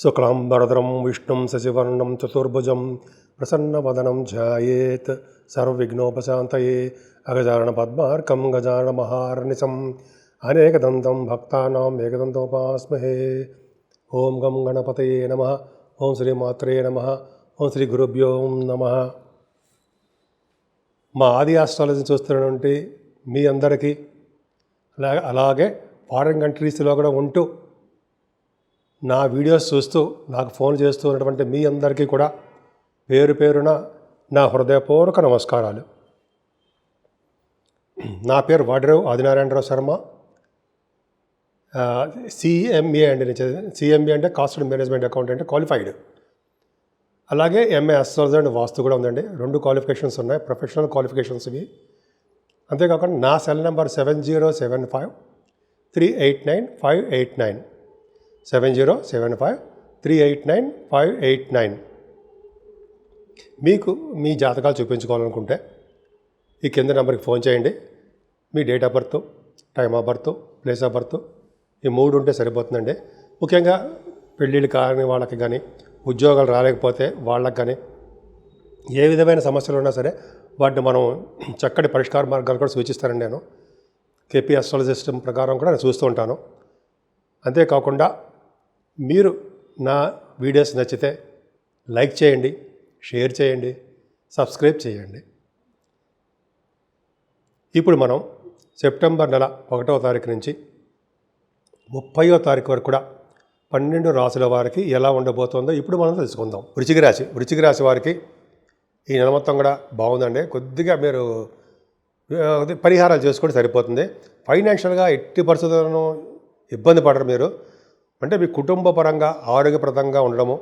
శుక్లాంబరధరం విష్ణుం శశివర్ణం చతుర్భుజం ప్రసన్నవదనం ధ్యాయేత్ సర్వవిఘ్నోపశాంతయే అగజానన పద్మార్కం గజానన మహార్నిశం అనేకదంతం భక్తానాం ఏకదంతోపాస్మహే. ఓం గం గణపతయే నమః. ఓం శ్రీ మాత్రే నమః. ఓం శ్రీ గురుభ్యో నమః. మా ఆది ఆస్ట్రాలజీ చూస్తున్నటువంటి మీ అందరికీ అలాగే ఫారిన్ కంట్రీస్లో కూడా ఉంటూ నా వీడియోస్ చూస్తూ నాకు ఫోన్ చేస్తూ ఉన్నటువంటి మీ అందరికీ కూడా పేరు పేరున నా హృదయపూర్వక నమస్కారాలు. నా పేరు వాడిరావు ఆదినారాయణరావు శర్మ. సిఎంఏ అండి. నేను సిఎంఏ అంటే cost and management accountant qualified. అలాగే ఎంఏ అస్ట్రాలజీ అండ్ వాస్తు కూడా ఉందండి. 2 క్వాలిఫికేషన్స్ ఉన్నాయి, ప్రొఫెషనల్ క్వాలిఫికేషన్స్ ఇవి. అంతేకాకుండా నా సెల్ నెంబర్ 7075389589 7075389589. మీకు మీ జాతకాలు చూపించుకోవాలనుకుంటే ఈ కింద నెంబర్కి ఫోన్ చేయండి. మీ date of birth, time of birth, place of birth ఈ 3 ఉంటే సరిపోతుందండి. ముఖ్యంగా పెళ్ళిళ్ళు కాని వాళ్ళకి కానీ, ఉద్యోగాలు రాలేకపోతే వాళ్ళకి కానీ, ఏ విధమైన సమస్యలు ఉన్నా సరే వాటిని మనం చక్కటి పరిష్కార మార్గాలు కూడా సూచిస్తానండి. నేను కేపీ అస్ట్రాలజీ సిస్టమ్ ప్రకారం కూడా నేను చూస్తూ ఉంటాను. అంతేకాకుండా మీరు నా వీడియోస్ నచ్చితే లైక్ చేయండి, షేర్ చేయండి, సబ్స్క్రైబ్ చేయండి. ఇప్పుడు మనం సెప్టెంబర్ నెల 1వ తారీఖు నుంచి 30వ తారీఖు వరకు కూడా 12 రాశుల వారికి ఎలా ఉండబోతుందో ఇప్పుడు మనం తెలుసుకుందాం. వృశ్చిక రాశి వారికి ఈ నెల మొత్తం కూడా బాగుందండి. కొద్దిగా మీరు పరిహారాలు చేసుకుంటే సరిపోతుంది. ఫైనాన్షియల్గా ఎట్టి పరిస్థితులను ఇబ్బంది పడరు మీరు. అంటే మీ కుటుంబ పరంగా ఆరోగ్యప్రదంగా ఉండడము,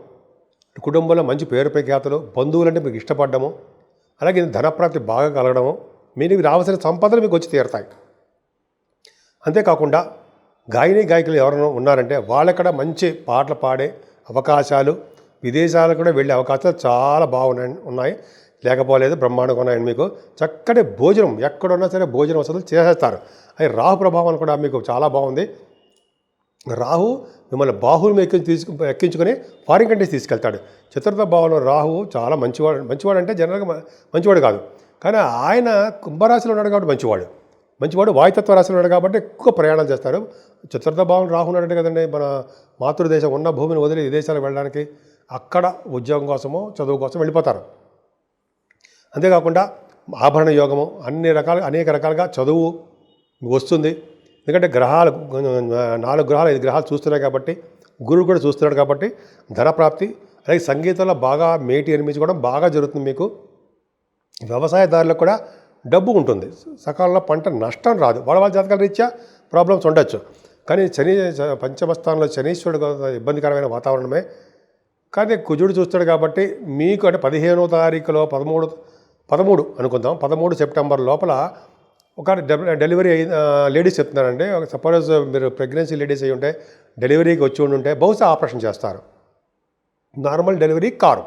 కుటుంబంలో మంచి పేరు ప్రఖ్యాతులు, బంధువులంటే మీకు ఇష్టపడము, అలాగే ధనప్రాప్తి బాగా కలగడము, మీకు రావాల్సిన సంపదలు మీకు వచ్చి తీరుతాయి. అంతేకాకుండా గాయకులు ఎవరైనా ఉన్నారంటే వాళ్ళక్కడ మంచి పాటలు పాడే అవకాశాలు, విదేశాలకు కూడా వెళ్ళే అవకాశాలు చాలా ఉన్నాయి. లేకపోలేదు, బ్రహ్మాండంగా ఉన్నాయండి. మీకు చక్కటి భోజనం ఎక్కడున్నా సరే భోజనం వసతులు చేసేస్తారు. అది రాహు ప్రభావం కూడా మీకు చాలా బాగుంది. రాహు మిమ్మల్ని బాహువులు ఎక్కించుకొని ఫారిన్ కంట్రీస్ తీసుకెళ్తాడు. చతుర్థ భావంలో రాహు చాలా మంచివాడు అంటే జనరల్గా మంచివాడు కాదు, కానీ ఆయన కుంభరాశిలో ఉన్నాడు కాబట్టి మంచివాడు వాయుతత్వ రాశిలో ఉన్నాడు కాబట్టి ఎక్కువ ప్రయాణాలు చేస్తారు. చతుర్థ భావం రాహు ఉన్నాడంటే కదండి, మన మాతృదేశం ఉన్న భూమిని వదిలి విదేశాలకు వెళ్ళడానికి, అక్కడ ఉద్యోగం కోసమో చదువు కోసం వెళ్ళిపోతారు. అంతేకాకుండా ఆభరణ యోగము అనేక రకాలుగా చదువు వస్తుంది. ఎందుకంటే 4 గ్రహాలు 5 గ్రహాలు చూస్తున్నాయి కాబట్టి, గురువు కూడా చూస్తున్నాడు కాబట్టి ధనప్రాప్తి, అలాగే సంగీతంలో బాగా మేటి అనిపించుకోవడం బాగా జరుగుతుంది. మీకు వ్యవసాయదారులకు కూడా డబ్బు ఉంటుంది. సకాలంలో పంట నష్టం రాదు. వాళ్ళ జాతకాల రీత్యా ప్రాబ్లమ్స్ ఉండొచ్చు, కానీ పంచమస్థానంలో శనీశ్వరుడు ఇబ్బందికరమైన వాతావరణమే. కానీ కుజుడు చూస్తాడు కాబట్టి మీకు అంటే 15వ తారీఖులో 13 అనుకుందాం, 13 సెప్టెంబర్ లోపల ఒక డెలివరీ లేడీస్ చెప్తున్నారండి. సపోజ్ మీరు ప్రెగ్నెన్సీ లేడీస్ అయ్యి ఉంటే, డెలివరీకి వచ్చి ఉంటే బహుశా ఆపరేషన్ చేస్తారు. Normal delivery car.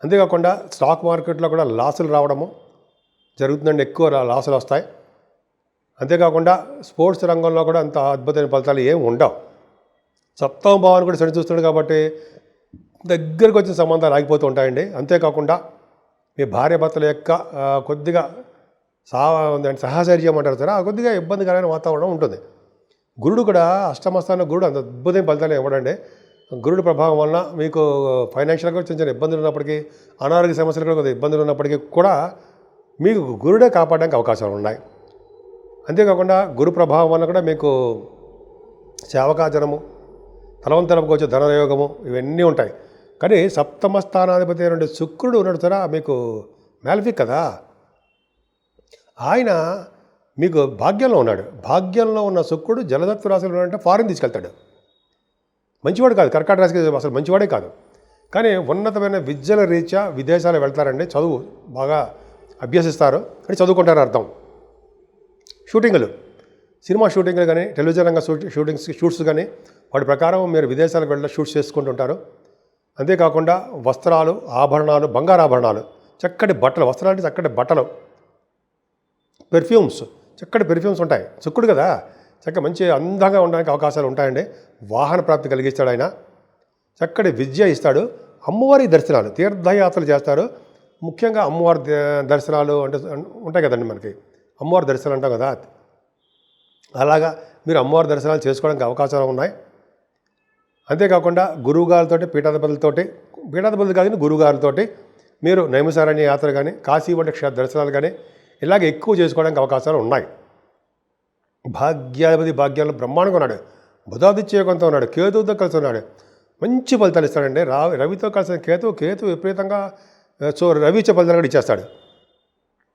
అంతేకాకుండా స్టాక్ మార్కెట్లో కూడా లాసులు రావడము జరుగుతుందండి. ఎక్కువ లాసులు వస్తాయి. అంతేకాకుండా స్పోర్ట్స్ రంగంలో కూడా అంత అద్భుతమైన ఫలితాలు ఏమి ఉండవు. సప్తమ భావాన్ని కూడా సరి చూస్తున్నాడు కాబట్టి దగ్గరకు వచ్చిన సంబంధాలు ఆగిపోతూ ఉంటాయండి. అంతేకాకుండా మీ భార్యాభర్తల యొక్క కొద్దిగా సహచర్యం అంటారు సరే, కొద్దిగా ఇబ్బందికరమైన వాతావరణం ఉంటుంది. గురుడు కూడా అష్టమస్థానంలో గురుడు అంత అద్భుతమైన ఫలితాలు ఇవ్వడండి. గురుడు ప్రభావం వలన మీకు ఫైనాన్షియల్గా చిన్న ఇబ్బందులు ఉన్నప్పటికీ, అనారోగ్య సమస్యలు కూడా కొద్దిగా ఇబ్బందులు ఉన్నప్పటికీ కూడా మీకు గురుడే కాపాడడానికి అవకాశాలు ఉన్నాయి. అంతేకాకుండా గురు ప్రభావం వల్ల కూడా మీకు సేవకాచరము, తలవంతలకు వచ్చే ధనయోగము ఇవన్నీ ఉంటాయి. కానీ సప్తమ స్థానాధిపతి అయిన శుక్రుడు ఉన్నాడు సరే, మీకు మ్యాలిఫిక్ కదా, ఆయన మీకు భాగ్యంలో ఉన్నాడు. భాగ్యంలో ఉన్న శుక్రుడు జలదత్వ రాశిలో ఉన్నాడంటే ఫారిన్ తీసుకెళ్తాడు. మంచివాడు కాదు, కర్కాటక రాశికి అసలు మంచివాడే కాదు. కానీ ఉన్నతమైన విద్యల రీత్యా విదేశాలు వెళ్తారండి. చదువు బాగా అభ్యసిస్తారు అని చదువుకుంటారు అర్థం. షూటింగ్లు, సినిమా షూటింగ్లు కానీ, టెలివిజన్ రంగ షూట్స్ కానీ, వాటి ప్రకారం మీరు విదేశాలకు వెళ్ళి షూట్స్ చేసుకుంటుంటారు. అంతేకాకుండా వస్త్రాలు, ఆభరణాలు, బంగారు ఆభరణాలు, చక్కటి బట్టలు, వస్త్రాలు అంటే చక్కటి బట్టలు, పెర్ఫ్యూమ్స్, చక్కటి పెర్ఫ్యూమ్స్ ఉంటాయి. శుక్రుడు కదా, చక్కగా మంచి అందంగా ఉండడానికి అవకాశాలు ఉంటాయండి. వాహన ప్రాప్తి కలిగిస్తాడు ఆయన. చక్కటి విద్య ఇస్తాడు. అమ్మవారి దర్శనాలు, తీర్థయాత్రలు చేస్తారు. ముఖ్యంగా అమ్మవారి దర్శనాలు అంటే ఉంటాయి కదండి మనకి, అమ్మవారి దర్శనాలు అంటాం కదా, అలాగా మీరు అమ్మవారి దర్శనాలు చేసుకోవడానికి అవకాశాలు ఉన్నాయి. అంతేకాకుండా గురువుగారితోటి పీఠాధిపతులు కాదు గురువుగారితోటి మీరు నైమిసారణ్య యాత్ర కానీ కాశీ వంటి క్షేత్ర దర్శనాలు కానీ ఇలాగ ఎక్కువ చేసుకోవడానికి అవకాశాలు ఉన్నాయి. భాగ్యాధిపతి భాగ్యాలు బ్రహ్మాండంగా ఉన్నాడు, బుధాదిత్య యోగంతో ఉన్నాడు, కేతువుతో కలిసి ఉన్నాడు, మంచి ఫలితాలు ఇస్తాడండి. రవితో కలిసిన కేతు విపరీతంగా రవి ఇచ్చే ఫలితాలు కూడా ఇచ్చేస్తాడు.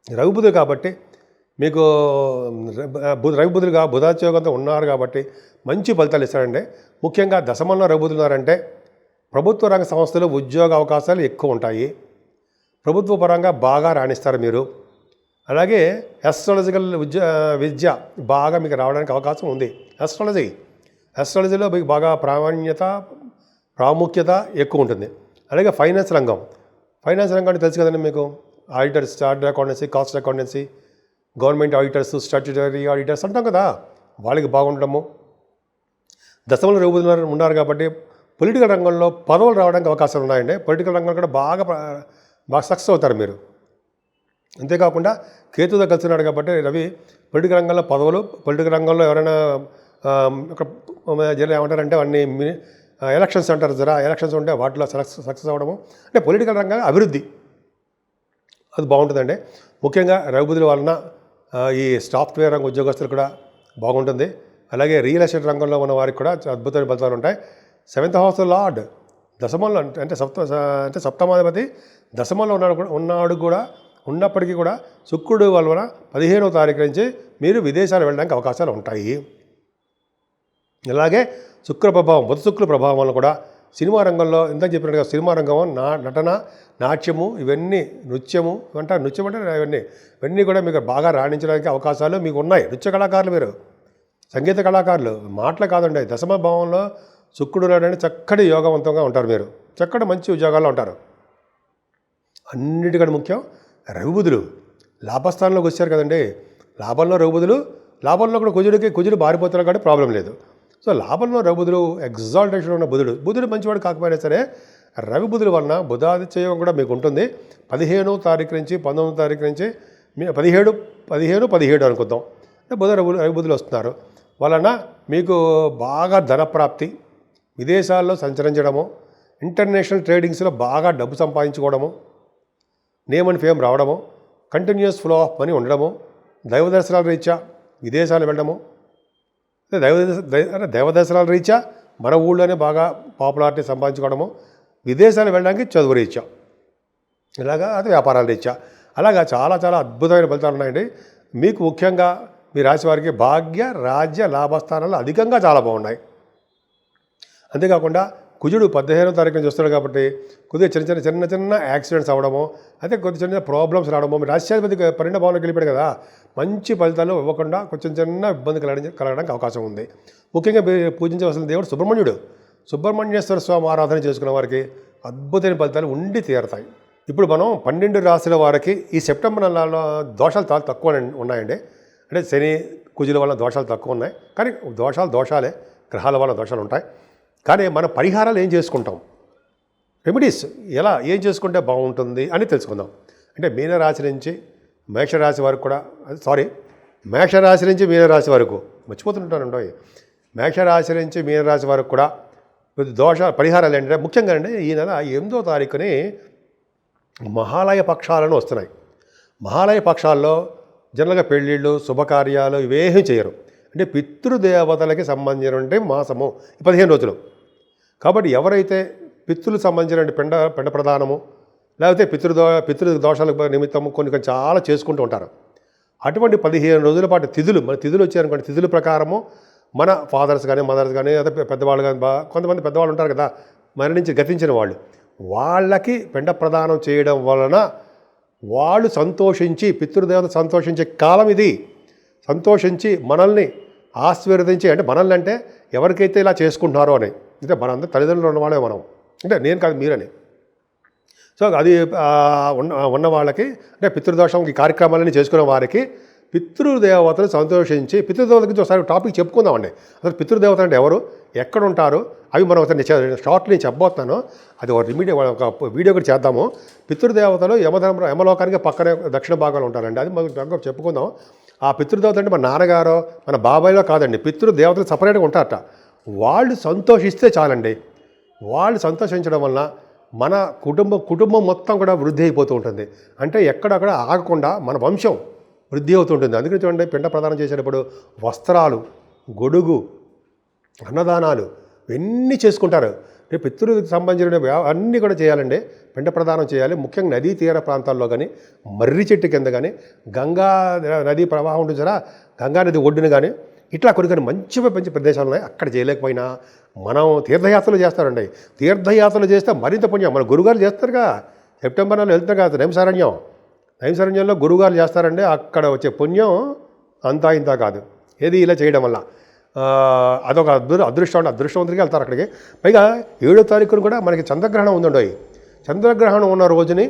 రవి బుధుడు కాబట్టి మీకు రవి బుధులుగా బుధాదిత్య యోగంతో ఉన్నారు కాబట్టి మంచి ఫలితాలు ఇస్తాడండి. ముఖ్యంగా దశమంలో రవి బుధులు ఉన్నారంటే ప్రభుత్వ రంగ సంస్థలు ఉద్యోగ అవకాశాలు ఎక్కువ ఉంటాయి, ప్రభుత్వ పరంగా బాగా రాణిస్తారు మీరు. అలాగే ఆస్ట్రాలజికల్ విద్య బాగా మీకు రావడానికి అవకాశం ఉంది. ఆస్ట్రాలజీలో మీకు బాగా ప్రాముఖ్యత ఎక్కువ ఉంటుంది. అలాగే ఫైనాన్స్ రంగం అంటే తెలుసు కదండి మీకు, auditors, chartered accountancy, cost accountancy, government auditors, statutory auditors అంటాం కదా, వాళ్ళకి బాగుండడము. దశమంలో రవి ఉన్నారు కాబట్టి పొలిటికల్ రంగంలో పదవులు రావడానికి అవకాశాలు ఉన్నాయండి. పొలిటికల్ రంగంలో కూడా బాగా సక్సెస్ అవుతారు మీరు. అంతేకాకుండా కేతుతో కలిసినాడు కాబట్టి రవి పొలిటికల్ రంగంలో పదవులు, పొలిటికల్ రంగంలో ఎవరైనా ఏమంటారంటే అన్ని ఎలక్షన్స్ అంటారు జరా, ఎలక్షన్స్ ఉంటే వాటిలో సక్సెస్ అవ్వడము, అంటే పొలిటికల్ రంగంలో అభివృద్ధి అది బాగుంటుందండి. ముఖ్యంగా రవి బుధుల వలన ఈ సాఫ్ట్వేర్ రంగ ఉద్యోగస్తులు కూడా బాగుంటుంది. అలాగే రియల్ ఎస్టేట్ రంగంలో ఉన్న వారికి కూడా అద్భుతమైన ఫలితాలు ఉంటాయి. 7th హౌస్ లార్డ్ దశమంలో అంటే సప్తమాధిపతి దశమంలో ఉన్నప్పటికీ కూడా శుక్రుడు వలన 15వ తారీఖు నుంచి మీరు విదేశాలు వెళ్ళడానికి అవకాశాలు ఉంటాయి. అలాగే బుధ శుక్ర ప్రభావం వల్ల కూడా సినిమా రంగంలో ఇంత చెప్పినట్టుగా సినిమా రంగం, నటన, నాట్యము, నృత్యం అంటే ఇవన్నీ కూడా మీకు బాగా రాణించడానికి అవకాశాలు మీకు ఉన్నాయి. నృత్య కళాకారులు, మీరు సంగీత కళాకారులు, మాటలు కాదండి, దశమ భావంలో శుక్రుడు నాడంటే చక్కటి యోగవంతంగా ఉంటారు, మీరు చక్కటి మంచి ఉద్యోగాల్లో ఉంటారు. అన్నిటికంటే ముఖ్యం రవి బుధులు లాభస్థానంలోకి వచ్చారు కదండి. లాభంలో రవి బుధులు, లాభంలో కూడా కుజుడు బారిపోతున్నారు కాబట్టి ప్రాబ్లం లేదు. సో లాభంలో రవి బుధుడు, ఎగ్జాల్టేషన్ ఉన్న బుధుడు మంచివాడు కాకపోయినా సరే రవి బుధుల వలన బుధాదిత్య యోగం కూడా మీకు ఉంటుంది. 15వ తారీఖు నుంచి 19వ తారీఖు నుంచి 17 అనుకుందాం, రవి బుధులు వస్తున్నారు వలన మీకు బాగా ధనప్రాప్తి, విదేశాల్లో సంచరించడము, ఇంటర్నేషనల్ ట్రేడింగ్స్లో బాగా డబ్బు సంపాదించుకోవడము, నేమ్ అండ్ ఫేమ్ రావడము, కంటిన్యూస్ ఫ్లో ఆఫ్ మనీ ఉండడము, దైవ దర్శనాల రీత్యా విదేశాలు వెళ్ళడము, దైవ దర్శనాల రీత్యా మన ఊళ్ళోనే బాగా పాపులారిటీ సంపాదించుకోవడము, విదేశాలు వెళ్ళడానికి చదువు రీత్యా, ఇలాగా అది వ్యాపారాల రీత్యా, అలాగా చాలా చాలా అద్భుతమైన ఫలితాలు ఉన్నాయండి. మీకు ముఖ్యంగా మీ రాశి వారికి భాగ్య, రాజ్య, లాభస్థానాలు అధికంగా చాలా బాగున్నాయి. అంతేకాకుండా కుజుడు 15వ తారీఖు నుంచి వస్తున్నాడు కాబట్టి కొద్దిగా చిన్న యాక్సిడెంట్స్ అవ్వడము, అయితే చిన్న ప్రాబ్లమ్స్ రావడము, మీ రాష్ట్రాధిపతి 12వ భావంలోకి వెళ్ళిపోయాడు కదా, మంచి ఫలితాలు ఇవ్వకుండా కొంచెం చిన్న ఇబ్బంది కలగడానికి అవకాశం ఉంది. ముఖ్యంగా పూజించవలసిన దేవుడు సుబ్రహ్మణ్యేశ్వర స్వామి ఆరాధన చేసుకున్న వారికి అద్భుతమైన ఫలితాలు ఉండి తీరుతాయి. ఇప్పుడు మనం 12 రాశుల వారికి ఈ సెప్టెంబర్ నెలలో దోషాలు చాలా తక్కువ ఉన్నాయండి. అంటే శని కుజుల వల్ల దోషాలు తక్కువ ఉన్నాయి, కానీ దోషాలే, గ్రహాల వల్ల దోషాలు ఉంటాయి. కానీ మన పరిహారాలు ఏం చేసుకుంటాం, రెమెడీస్ ఏం చేసుకుంటే బాగుంటుంది అని తెలుసుకుందాం. అంటే మేషరాశి నుంచి మీనరాశి వరకు మర్చిపోతుంటానండి. మేషరాశి నుంచి మీనరాశి వరకు కూడా పరిహారాలు ఏంటంటే ముఖ్యంగా అండి ఈ నెల 8వ తారీఖుని మహాలయ పక్షాలను వస్తున్నాయి. మహాలయ పక్షాల్లో జనరల్గా పెళ్ళిళ్ళు, శుభకార్యాలు ఇవేమీ చేయరు. అంటే పితృదేవతలకి సంబంధించిన మాసము 15 రోజులు. కాబట్టి ఎవరైతే పితృలకు సంబంధించిన పెండ ప్రదానము లేకపోతే పితృ దోషాల నిమిత్తము కొన్ని చాలా చేసుకుంటూ ఉంటారు. అటువంటి 15 రోజుల పాటు మన తిథులు వచ్చారనుకోండి, తిథుల ప్రకారము మన ఫాదర్స్ కానీ మదర్స్ కానీ అదే పెద్దవాళ్ళు కానీ కొంతమంది పెద్దవాళ్ళు ఉంటారు కదా, మరణించి గతించిన వాళ్ళకి పెండ ప్రదానం చేయడం వలన వాళ్ళు సంతోషించి, పితృదేవత సంతోషించే కాలం ఇది. సంతోషించి మనల్ని ఆశీర్వదించి, అంటే మనల్ని అంటే ఎవరికైతే ఇలా చేసుకుంటున్నారో అని, అంటే మనందరూ తల్లిదండ్రులు ఉన్నవాళ్ళే మనం, అంటే నేను కాదు మీరని. సో అది ఉన్న వాళ్ళకి అంటే పితృదోషం ఈ కార్యక్రమాలన్నీ చేసుకునే వారికి పితృదేవతలు సంతోషించి, పితృదేవత గురించి ఒకసారి టాపిక్ చెప్పుకుందామండి. అసలు పితృదేవత అంటే ఎవరు, ఎక్కడ ఉంటారు అవి మనం ఒకసారి షార్ట్ నేను చెప్పబోతున్నాను. అది ఒక ఒక వీడియో కూడా చేద్దాము. పితృదేవతలు యమలోకానికి పక్కనే దక్షిణ భాగంలో ఉంటారండి. అది మనం చెప్పుకుందాం. ఆ పితృదేవత అంటే మన నాన్నగారో మన బాబాయ్లో కాదండి, పితృదేవతలు సపరేట్గా ఉంటారట. వాళ్ళు సంతోషిస్తే చాలండి. వాళ్ళు సంతోషించడం వలన మన కుటుంబం మొత్తం కూడా వృద్ధి అయిపోతూ ఉంటుంది. అంటే ఎక్కడక్కడ ఆగకుండా మన వంశం వృద్ధి అవుతుంటుంది. అందుకని చూడండి, పిండ ప్రదానం చేసేటప్పుడు వస్త్రాలు, గొడుగు, అన్నదానాలు ఇవన్నీ చేసుకుంటారు. పితృకి సంబంధించిన అన్నీ కూడా చేయాలండి. పిండ ప్రదానం చేయాలి. ముఖ్యంగా నదీ తీర ప్రాంతాల్లో కానీ, మర్రి చెట్టు కింద కానీ, గంగా నదీ ప్రవాహం ఉంటుంది కదా, గంగా నది ఒడ్డున కానీ, ఇట్లా కొన్ని మంచి ప్రదేశాలు ఉన్నాయి. అక్కడ చేయలేకపోయినా మనం తీర్థయాత్రలు చేస్తారండి. తీర్థయాత్రలు చేస్తే మరింత పుణ్యం. మన గురుగారు చేస్తారుగా, సెప్టెంబర్ నెలలో వెళ్తారు కదా నైమిసారణ్యంలో గురుగారు చేస్తారండి. అక్కడ వచ్చే పుణ్యం అంతా ఇంత కాదు. ఏది ఇలా చేయడం వల్ల అదొక అదృష్టవంతుడికి వెళ్తారు అక్కడికి. పైగా 7వ తారీఖున కూడా మనకి చంద్రగ్రహణం ఉందండి. చంద్రగ్రహణం ఉన్న రోజుని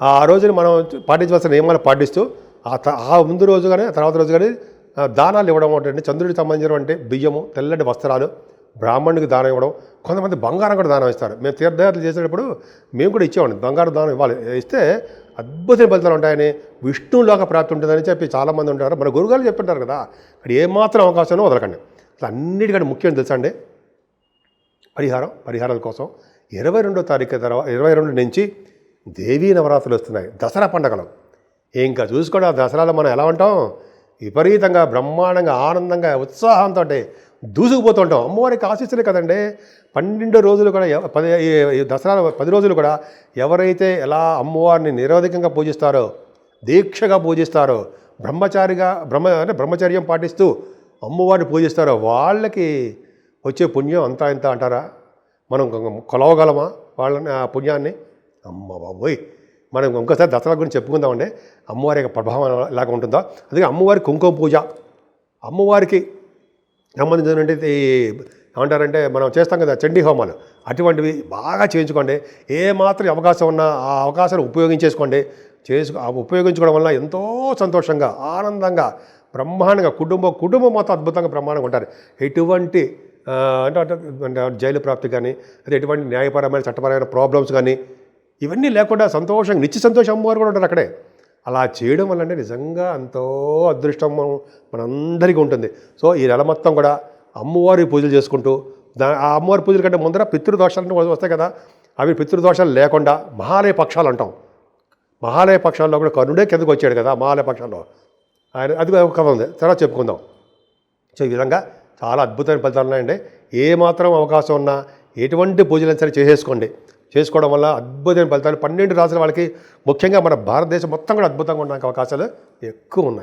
ఆ రోజుని మనం పాటించవలసిన నియమాలు పాటిస్తూ ఆ ముందు రోజు కానీ తర్వాత రోజు కానీ దానాలు ఇవ్వడం అంటే చంద్రుడికి సంబంధించిన అంటే బియ్యము, తెల్లటి వస్త్రాలు, బ్రాహ్మణుడికి దానం ఇవ్వడం. కొంతమంది బంగారం కూడా దానం ఇస్తారు. మేము తీర్థయాత్రలు చేసేటప్పుడు మేము కూడా ఇచ్చేవాడిని. బంగారం దానం ఇవ్వాలి, ఇస్తే అద్భుతమైన ఫలితాలు ఉంటాయని, విష్ణువులోక ప్రాప్తి ఉంటుందని చెప్పి చాలామంది ఉంటారు. మన గురుగారు చెప్తుంటారు కదా, అక్కడ ఏమాత్రం అవకాశం వదలకండి. అసలు అన్నిటికంటే ముఖ్యం తెలుసా అండి, పరిహారాల కోసం 22వ తారీఖు తర్వాత 22 నుంచి దేవీ నవరాత్రులు వస్తున్నాయి, దసరా పండగలు. ఇంకా చూసుకోండి, ఆ దసరాలో మనం ఎలా ఉంటాం, విపరీతంగా బ్రహ్మాండంగా ఆనందంగా ఉత్సాహంతో దూసుకుపోతుంటాం. అమ్మవారికి ఆశీస్సులే కదండి. 12 రోజులు కూడా దసరా 10 రోజులు కూడా ఎవరైతే ఎలా అమ్మవారిని నిరోధకంగా పూజిస్తారో, దీక్షగా పూజిస్తారో, బ్రహ్మచర్యం పాటిస్తూ అమ్మవారిని పూజిస్తారో వాళ్ళకి వచ్చే పుణ్యం అంతా ఇంత అంటారా? మనం కొలవగలమా వాళ్ళని ఆ పుణ్యాన్ని? అమ్మ బాబోయ్, మనం ఇంకోసారి దసరా గురించి చెప్పుకుందామండి. అమ్మవారి యొక్క ప్రభావం ఎలాగ ఉంటుందో. అందుకే అమ్మవారి కుంకుమ పూజ, అమ్మవారికి సంబంధించినటువంటి ఏమంటారంటే మనం చేస్తాం కదా చండీ హోమాలు, అటువంటివి బాగా చేయించుకోండి. ఏమాత్రం అవకాశం ఉన్నా ఆ అవకాశాన్ని ఉపయోగించేసుకోండి. ఉపయోగించుకోవడం వల్ల ఎంతో సంతోషంగా, ఆనందంగా, బ్రహ్మాండంగా కుటుంబం మొత్తం అద్భుతంగా బ్రహ్మాండంగా ఉంటారు. ఎటువంటి అంటే జైలు ప్రాప్తి కానీ, అది ఎటువంటి న్యాయపరమైన చట్టపరమైన ప్రాబ్లమ్స్ కానీ ఇవన్నీ లేకుండా సంతోషంగా నిత్య సంతోషం అమ్మవారు కూడా ఉంటారు అక్కడే. అలా చేయడం వల్ల నిజంగా ఎంతో అదృష్టం మనందరికీ ఉంటుంది. సో ఈ నెల మొత్తం కూడా అమ్మవారి పూజలు చేసుకుంటూ, ఆ అమ్మవారి పూజల కంటే ముందర పితృదోషాలు వస్తాయి కదా, అవి పితృదోషాలు లేకుండా మహాలయ పక్షాలు అంటాం. మహాలయ పక్షాల్లో కూడా కర్ణుడే కిందకు వచ్చాడు కదా మహాలయ పక్షాల్లో, ఆయన అది ఒక కథ ఉంది, తర్వాత చెప్పుకుందాం. సో ఈ విధంగా చాలా అద్భుతమైన ఫలితాలు ఉన్నాయండి. ఏమాత్రం అవకాశం ఉన్నా ఎటువంటి పూజలైనా సరే చేసుకోవడం వల్ల అద్భుతమైన ఫలితాలు 12 రాసుల వాళ్ళకి, ముఖ్యంగా మన భారతదేశం మొత్తం కూడా అద్భుతంగా ఉండడానికి అవకాశాలు ఎక్కువ ఉన్నాయి.